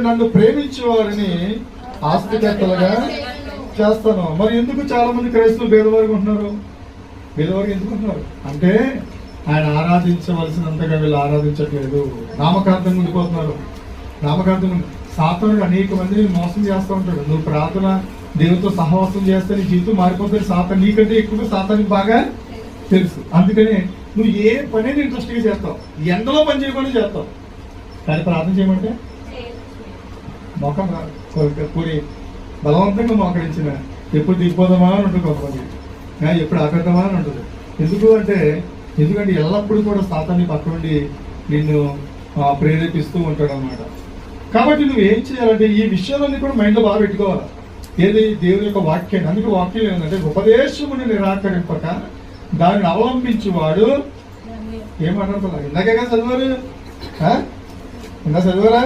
నన్ను ప్రేమించే వారిని ఆస్తికర్తలుగా చేస్తాను. మరి ఎందుకు చాలా మంది క్రైస్తవులు భేదవారికి ఉంటున్నారు? భేదవారికి ఎందుకు ఉంటున్నారు అంటే ఆయన ఆరాధించవలసినంతగా వీళ్ళు ఆరాధించట్లేదు, నామకార్థంగా ఉండిపోతున్నారు. నామకార్థం సాతానుడు అనేక మందిని మోసం చేస్తూ ఉంటాడు. నువ్వు ప్రార్థన దేవునితో సహవాసం చేస్తే నీ జీవితం మారిపోతుంది. సాతాను నీకంటే ఎక్కువగా సాతానికి బాగా తెలుసు. అందుకని నువ్వు ఏ పని ఇంట్రెస్ట్గా చేస్తావు, ఎండలో పని చేయకుండా చేస్తావు. కానీ ప్రార్థన చేయమంటే మొఖం కూడి బలవంతంగా మోకరించిన ఎప్పుడు దిగిపోదామా అని ఉంటుంది కొంతమంది, ఎప్పుడు ఆపేద్దామా అని ఉంటుంది. ఎందుకంటే ఎల్లప్పుడూ కూడా సాతాన్ని పక్క నుండి నిన్ను ప్రేరేపిస్తూ ఉంటాడు అన్నమాట. కాబట్టి నువ్వు ఏం చేయాలంటే ఈ విషయాలన్నీ కూడా మైండ్లో బాగా పెట్టుకోవాలి. ఏది దేవుని యొక్క వాక్యాన్ని. అందుకే వాక్యం ఏంటంటే ఉపదేశముని నిరాకరింపక దానిని అవలంబించువాడు ఏమంటారు? ఇందాకే చదివారు, ఇందా చదివారా?